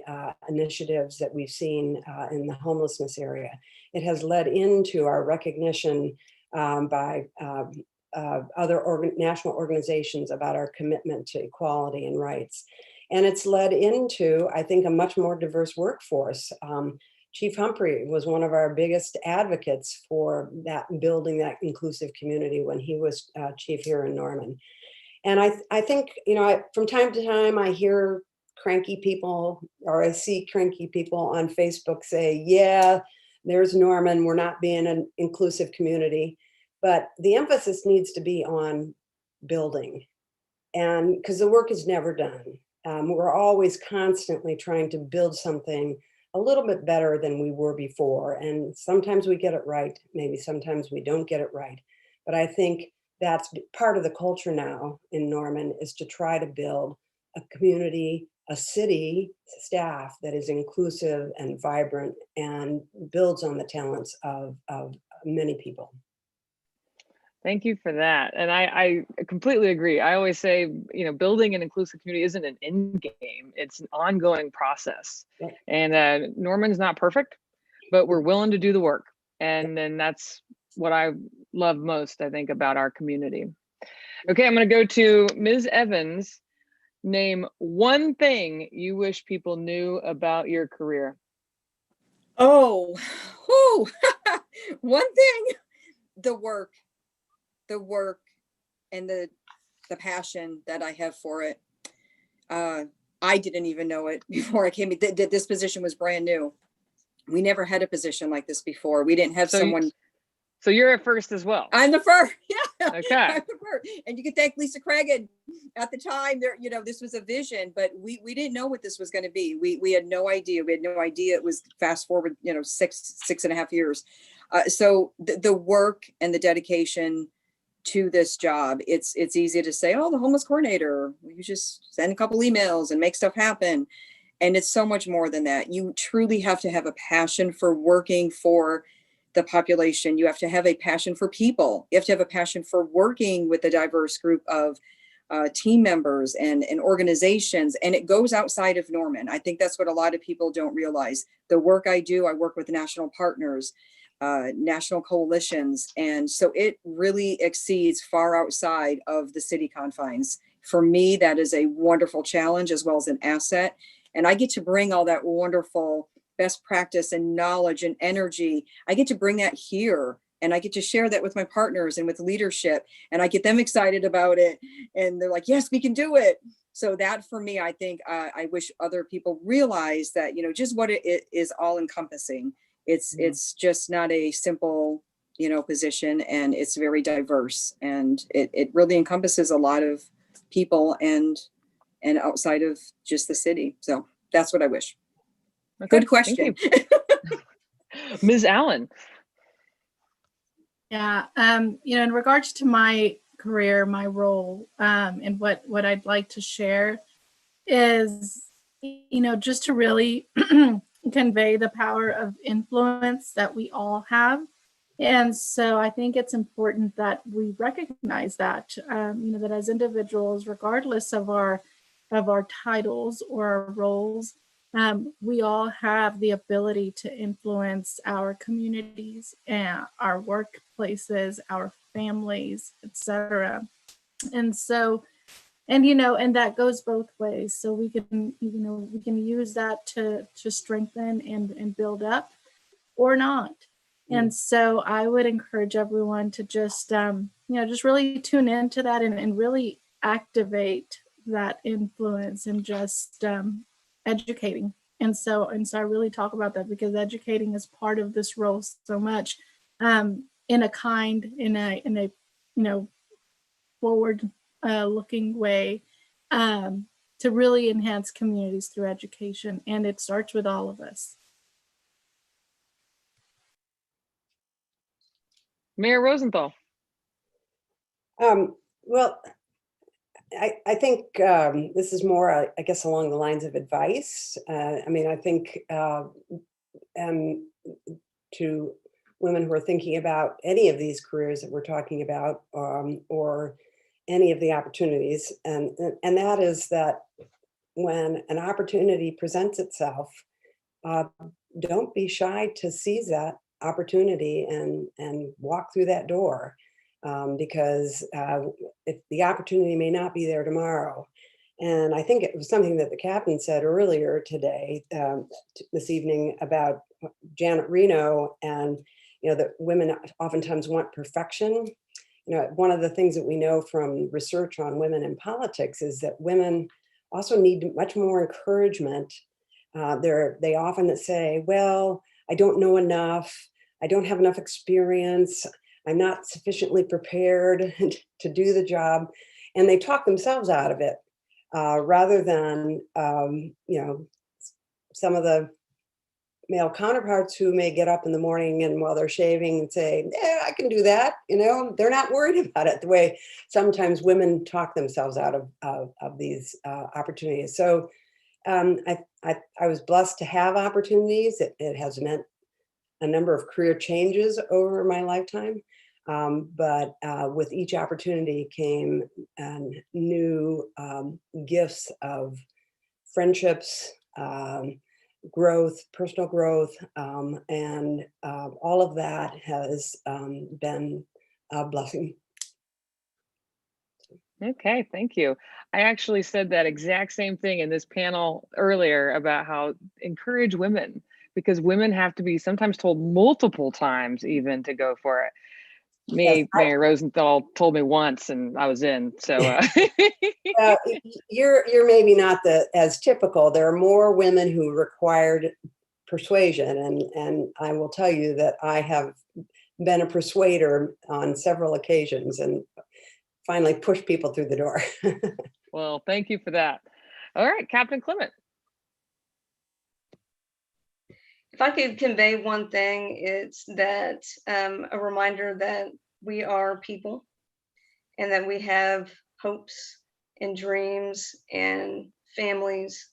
initiatives that we've seen in the homelessness area. It has led into our recognition by other national organizations about our commitment to equality and rights. And it's led into, I think, a much more diverse workforce. Chief Humphrey was one of our biggest advocates for that, building that inclusive community when he was chief here in Norman. And I think, from time to time, I hear cranky people, or I see cranky people on Facebook say, yeah, there's Norman, we're not being an inclusive community. But the emphasis needs to be on building, and because the work is never done. We're always constantly trying to build something a little bit better than we were before. And sometimes we get it right, maybe sometimes we don't get it right. But I think that's part of the culture now in Norman, is to try to build a community, a city staff that is inclusive and vibrant and builds on the talents of many people. Thank you for that. And I completely agree. I always say, building an inclusive community isn't an end game. It's an ongoing process. Right. And Norman's not perfect, but we're willing to do the work. And then that's what I love most, I think, about our community. Okay, I'm going to go to Ms. Evans. Name one thing you wish people knew about your career. Oh, one thing, the work and the passion that I have for it. I didn't even know it before I came. This position was brand new. We never had a position like this before. We didn't have someone. So you're at first as well. I'm the first. Yeah. Okay. I'm the first. And you can thank Lisa Cragen. At the time, there, this was a vision, but we didn't know what this was going to be. We had no idea. We had no idea. It was fast forward, 6.5 years. So the work and the dedication to this job, it's easy to say, oh, the homeless coordinator, you just send a couple emails and make stuff happen. And it's so much more than that. You truly have to have a passion for working for the population. You have to have a passion for people. You have to have a passion for working with a diverse group of team members and organizations. And it goes outside of Norman. I think that's what a lot of people don't realize. The work I do, I work with national partners, national coalitions. And so it really exceeds far outside of the city confines. For me, that is a wonderful challenge as well as an asset. And I get to bring all that wonderful best practice and knowledge and energy. I get to bring that here, and I get to share that with my partners and with leadership, and I get them excited about it. And they're like, yes, we can do it. So that for me, I think I wish other people realize that, just what it is all encompassing. It's just not a simple, position, and it's very diverse, and it really encompasses a lot of people and outside of just the city. So that's what I wish. Okay, good question. Ms. Allen. Yeah, in regards to my career, my role, and what I'd like to share is, just to really convey the power of influence that we all have. And so I think it's important that we recognize that, that as individuals, regardless of our titles or our roles, we all have the ability to influence our communities and our workplaces, our families, etc. And so, and that goes both ways. So we can, we can use that to strengthen and build up, or not. And so I would encourage everyone to just, just really tune into that and really activate that influence and just educating. And so I really talk about that because educating is part of this role so much, in a forward looking way, to really enhance communities through education. And it starts with all of us. Mayor Rosenthal. Well, I think this is more, I guess, along the lines of advice. I think to women who are thinking about any of these careers that we're talking about, or any of the opportunities, and that is that when an opportunity presents itself, don't be shy to seize that opportunity and walk through that door, because if the opportunity may not be there tomorrow. And I think it was something that the captain said earlier today, this evening, about Janet Reno, and that women oftentimes want perfection. One of the things that we know from research on women in politics is that women also need much more encouragement. They often say, well, I don't know enough. I don't have enough experience. I'm not sufficiently prepared to do the job. And they talk themselves out of it, rather than, some of the male counterparts who may get up in the morning and while they're shaving and say, yeah, I can do that. They're not worried about it the way sometimes women talk themselves out of these opportunities. So I was blessed to have opportunities. It has meant a number of career changes over my lifetime. But with each opportunity came new gifts of friendships, growth, personal growth, and all of that has been a blessing. Okay, thank you. I actually said that exact same thing in this panel earlier about how encourage women, because women have to be sometimes told multiple times even to go for it. Mayor Rosenthal told me once and I was in, so. You're maybe not as typical. There are more women who required persuasion, and I will tell you that I have been a persuader on several occasions and finally pushed people through the door. Well, thank you for that. All right, Captain Clement. If I could convey one thing, it's that a reminder that we are people and that we have hopes and dreams and families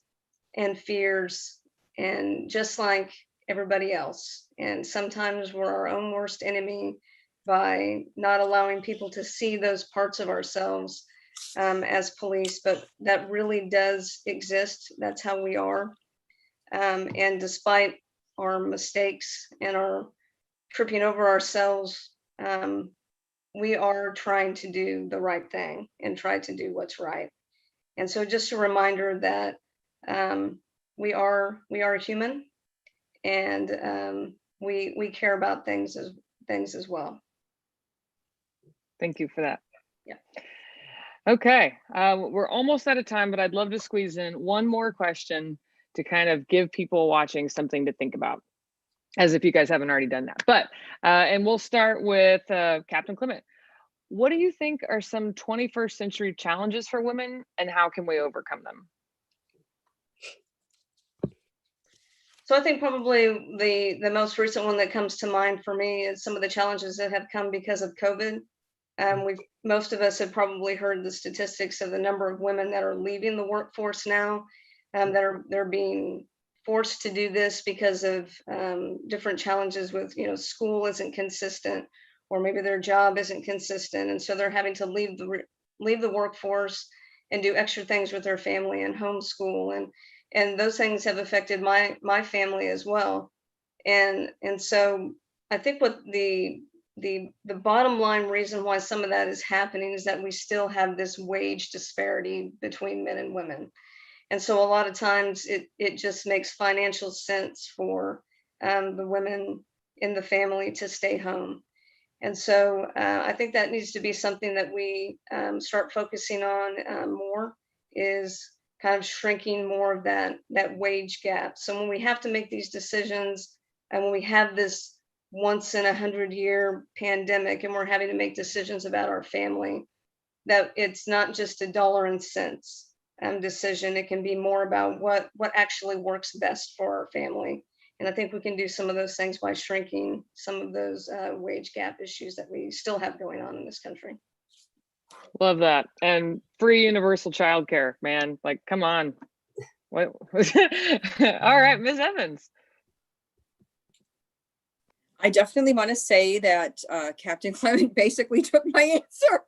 and fears, and just like everybody else. And sometimes we're our own worst enemy by not allowing people to see those parts of ourselves as police, but that really does exist. That's how we are. And despite our mistakes and our tripping over ourselves, we are trying to do the right thing and try to do what's right. And so just a reminder that we are human, and we care about things as well. Thank you for that. Yeah. Okay, we're almost out of time, but I'd love to squeeze in one more question to kind of give people watching something to think about, as if you guys haven't already done that. But, and we'll start with Captain Clement. What do you think are some 21st century challenges for women, and how can we overcome them? So I think probably the most recent one that comes to mind for me is some of the challenges that have come because of COVID. Most of us have probably heard the statistics of the number of women that are leaving the workforce now, they're being forced to do this because of different challenges with, school isn't consistent, or maybe their job isn't consistent, and so they're having to leave the workforce and do extra things with their family and homeschool. And those things have affected my family as well. And so I think what the bottom line reason why some of that is happening is that we still have this wage disparity between men and women. And so a lot of times it just makes financial sense for the women in the family to stay home. And so I think that needs to be something that we start focusing on more, is kind of shrinking more of that wage gap. So when we have to make these decisions, and when we have this once in 100-year pandemic and we're having to make decisions about our family, that it's not just a dollar and cents decision. It can be more about what actually works best for our family. And I think we can do some of those things by shrinking some of those wage gap issues that we still have going on in this country. Love that. And free universal childcare, man. Like, come on. What? All right, Ms. Evans. I definitely want to say that Captain Clement basically took my answer.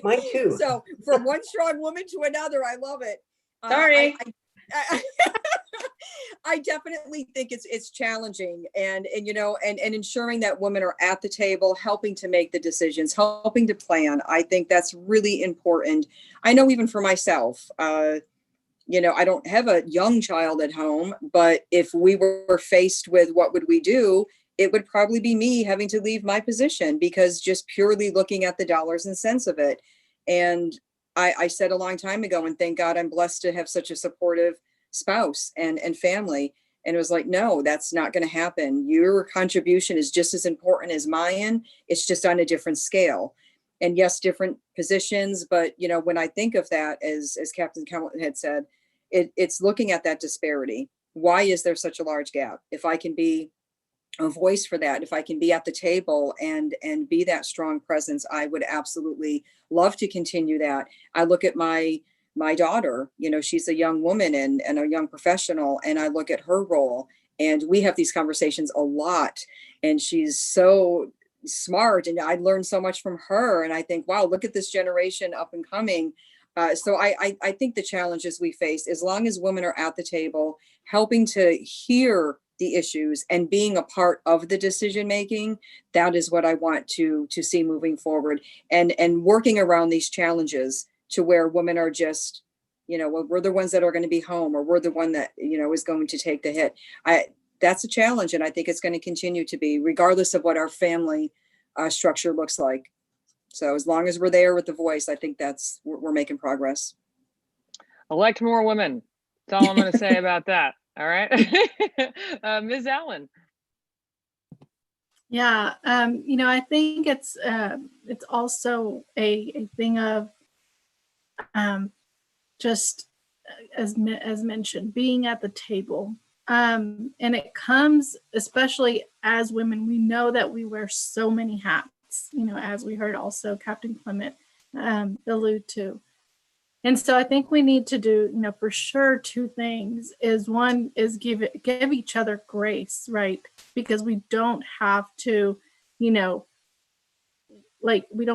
Mine too. So from one strong woman to another, I love it. Sorry. I definitely think it's challenging, and ensuring that women are at the table, helping to make the decisions, helping to plan. I think that's really important. I know even for myself, I don't have a young child at home, but if we were faced with what would we do, it would probably be me having to leave my position, because just purely looking at the dollars and cents of it. And I said a long time ago, and thank God I'm blessed to have such a supportive spouse and family. And it was like, no, that's not going to happen. Your contribution is just as important as mine. It's just on a different scale. And yes, different positions. But, when I think of that, as Captain Clement had said, it's looking at that disparity. Why is there such a large gap? If I can be a voice for that, if I can be at the table and be that strong presence, I would absolutely love to continue that. I look at my daughter, she's a young woman and a young professional, and I look at her role, and we have these conversations a lot, and she's so smart, and I learned so much from her. And I think, wow, look at this generation up and coming. So I think the challenges we face, as long as women are at the table, helping to hear the issues and being a part of the decision making, that is what I want to see moving forward, and working around these challenges to where women are just, we're the ones that are going to be home, or we're the one that, is going to take the hit. That's a challenge. And I think it's going to continue to be, regardless of what our family structure looks like. So as long as we're there with the voice, I think we're making progress. Elect more women. That's all I'm going to say about that. All right. Ms. Allen. Yeah, I think it's also a thing of just as mentioned, being at the table. And it comes, especially as women, we know that we wear so many hats, as we heard also Captain Clement allude to. And so I think we need to do, for sure, two things. One is give each other grace, right? Because we don't have to, we don't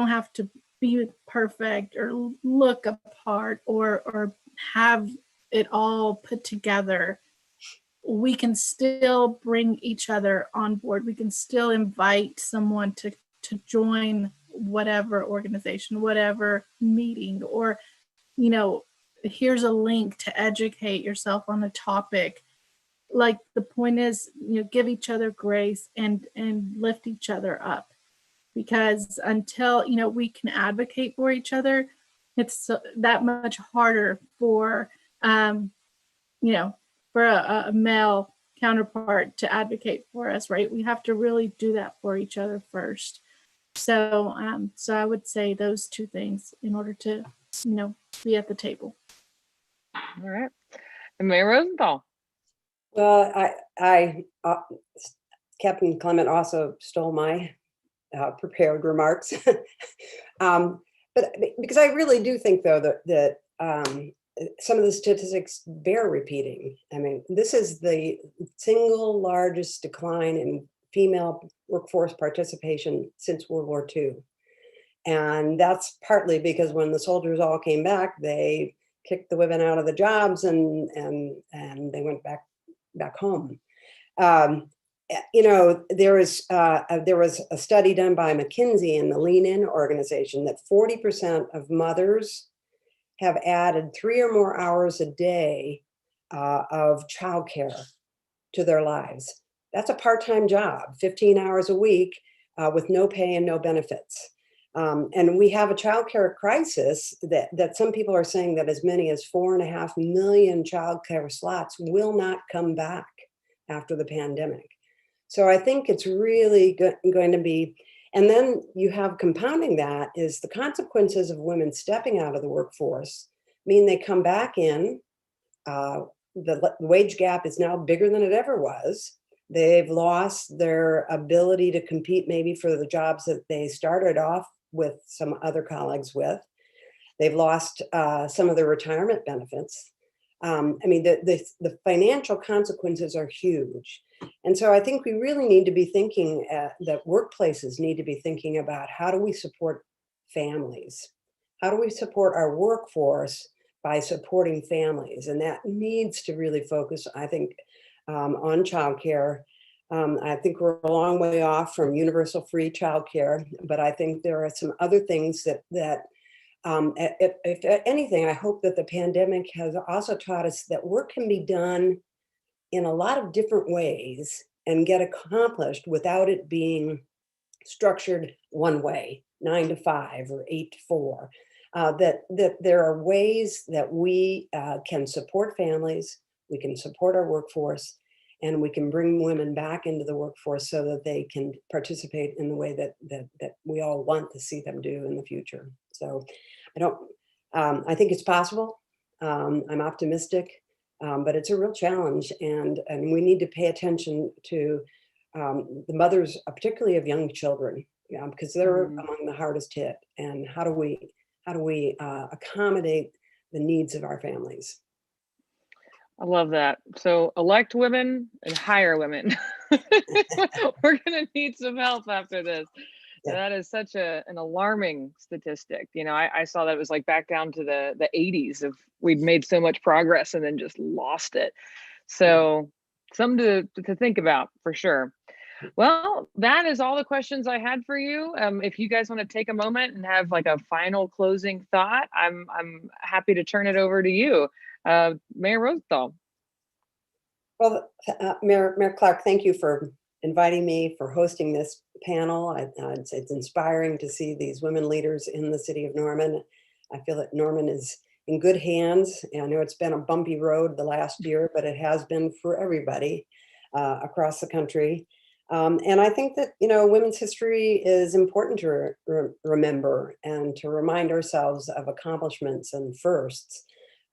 have to be perfect or look apart or have it all put together. We can still bring each other on board. We can still invite someone to join whatever organization, whatever meeting, or here's a link to educate yourself on a topic. Like, the point is, give each other grace and lift each other up, because until, we can advocate for each other, it's that much harder for, for a male counterpart to advocate for us, right? We have to really do that for each other first. So I would say those two things in order to, be at the table. All right. And Mayor Rosenthal. Well, I Captain Clement also stole my prepared remarks. But because I really do think, though, that some of the statistics bear repeating. I mean, this is the single largest decline in female workforce participation since World War II. And that's partly because when the soldiers all came back, they kicked the women out of the jobs, and they went back home. You know, there was a study done by McKinsey and the Lean In organization that 40% of mothers have added 3 or more hours a day of childcare to their lives. That's a part-time job, 15 hours a week with no pay and no benefits. And we have a childcare crisis that some people are saying that as many as 4.5 million childcare slots will not come back after the pandemic. So I think it's really going to be, and then you have compounding that is the consequences of women stepping out of the workforce mean they come back in. The wage gap is now bigger than it ever was. They've lost their ability to compete maybe for the jobs that they started off with some other colleagues with. They've lost some of their retirement benefits. I mean, the financial consequences are huge. And so I think we really need to be thinking that workplaces need to be thinking about how do we support families? How do we support our workforce by supporting families? And that needs to really focus, I think, on childcare. I think we're a long way off from universal free childcare, but I think there are some other things that if anything, I hope that the pandemic has also taught us that work can be done in a lot of different ways and get accomplished without it being structured one way, 9 to 5 or 8 to 4. That there are ways that we can support families, we can support our workforce, and we can bring women back into the workforce so that they can participate in the way that we all want to see them do in the future. So I think it's possible. I'm optimistic, but it's a real challenge, and we need to pay attention to the mothers, particularly of young children, because they're among the hardest hit. And how do we accommodate the needs of our families? I love that. So elect women and hire women. We're going to need some help after this. Yeah. That is such an alarming statistic. You know, I saw that it was like back down to the 80s of we'd made so much progress and then just lost it. So something to think about for sure. Well, that is all the questions I had for you. If you guys want to take a moment and have like a final closing thought, I'm happy to turn it over to you, Mayor Rosenthal. Well, Mayor Clark, thank you for inviting me, for hosting this panel. It's inspiring to see these women leaders in the city of Norman. I feel that Norman is in good hands. I know it's been a bumpy road the last year, but it has been for everybody across the country. And I think that, you know, women's history is important to remember and to remind ourselves of accomplishments and firsts.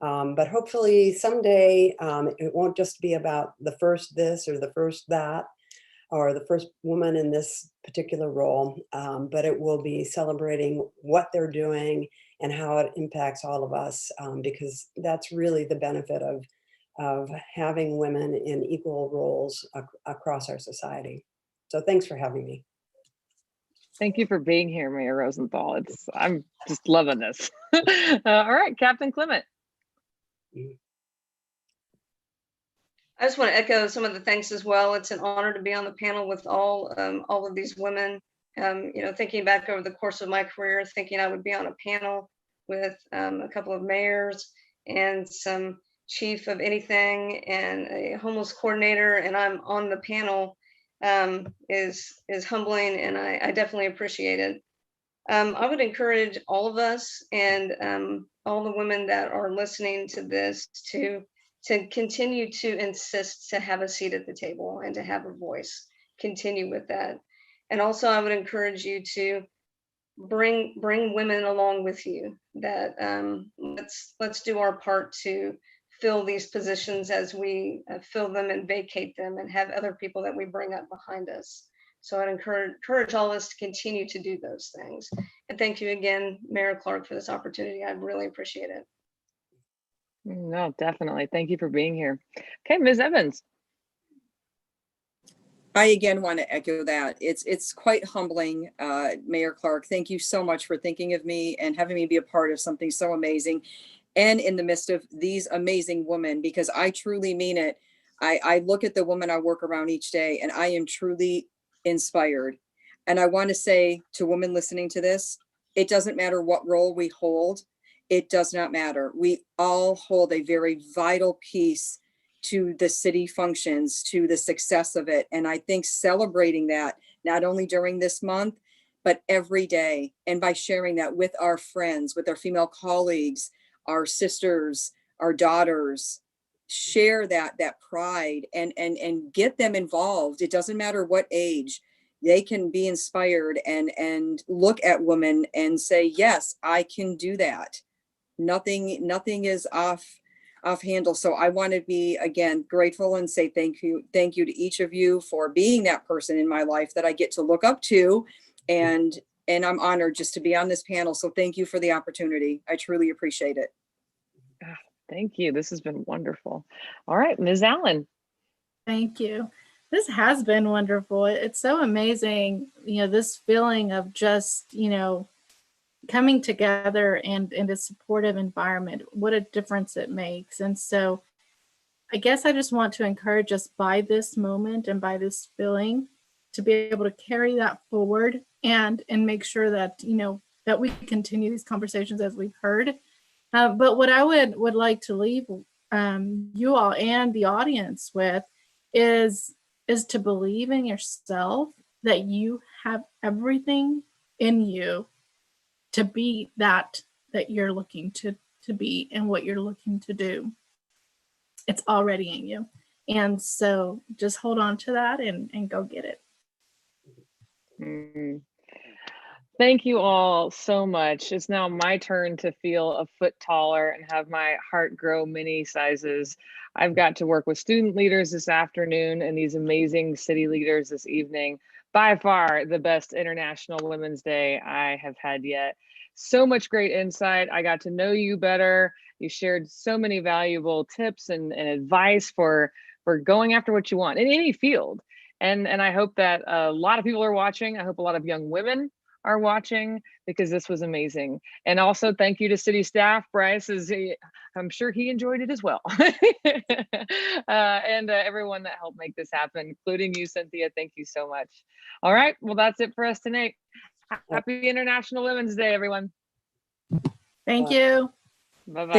But hopefully someday it won't just be about the first this or the first that, or the first woman in this particular role, but it will be celebrating what they're doing and how it impacts all of us, because that's really the benefit of having women in equal roles across our society. So thanks for having me. Thank you for being here, Mayor Rosenthal. I'm just loving this. All right, Captain Clement. I just want to echo some of the thanks as well. It's an honor to be on the panel with all of these women. You know, thinking back over the course of my career, thinking I would be on a panel with a couple of mayors and some chief of anything and a homeless coordinator, and I'm on the panel is humbling, and I definitely appreciate it. I would encourage all of us and all the women that are listening to this to continue to insist to have a seat at the table and to have a voice. Continue with that. And also I would encourage you to bring women along with you, that let's do our part to fill these positions as we fill them and vacate them, and have other people that we bring up behind us. So I'd encourage all of us to continue to do those things. And thank you again, Mayor Clark, for this opportunity. I really appreciate it. No, definitely. Thank you for being here. Okay, Ms. Evans. I again want to echo that. It's quite humbling, Mayor Clark. Thank you so much for thinking of me and having me be a part of something so amazing. and in the midst of these amazing women, because I truly mean it. I look at the women I work around each day and I am truly inspired. And I want to say to women listening to this, it doesn't matter what role we hold. It does not matter. We all hold a very vital piece to the city functions, to the success of it. And I think celebrating that, not only during this month, but every day. And by sharing that with our friends, with our female colleagues, our sisters, our daughters, share that pride and get them involved. It doesn't matter what age. They can be inspired and look at women and say, yes, I can do that. Nothing is off handle. So I want to be, again, grateful and say thank you to each of you for being that person in my life that I get to look up to. And I'm honored just to be on this panel. So thank you for the opportunity. I truly appreciate it. Thank you. This has been wonderful. All right, Ms. Allen. Thank you. This has been wonderful. It's so amazing, this feeling of just, coming together and in a supportive environment, what a difference it makes. And so I guess I just want to encourage us by this moment and by this feeling to be able to carry that forward and make sure that, that we continue these conversations as we've heard. But what I would like to leave you all and the audience with is to believe in yourself, that you have everything in you to be that you're looking to be and what you're looking to do. It's already in you. And so just hold on to that and go get it. Thank you all so much. It's now my turn to feel a foot taller and have my heart grow many sizes. I've got to work with student leaders this afternoon and these amazing city leaders this evening. By far the best International Women's Day I have had yet. So much great insight. I got to know you better. You shared so many valuable tips and advice for going after what you want in any field. And I hope that a lot of people are watching. I hope a lot of young women are watching, because this was amazing. And also thank you to city staff. Bryce I'm sure he enjoyed it as well. And everyone that helped make this happen, including you, Cynthia. Thank you so much. All right, well, that's it for us tonight. Happy International Women's Day, everyone. Thank you. Bye-bye.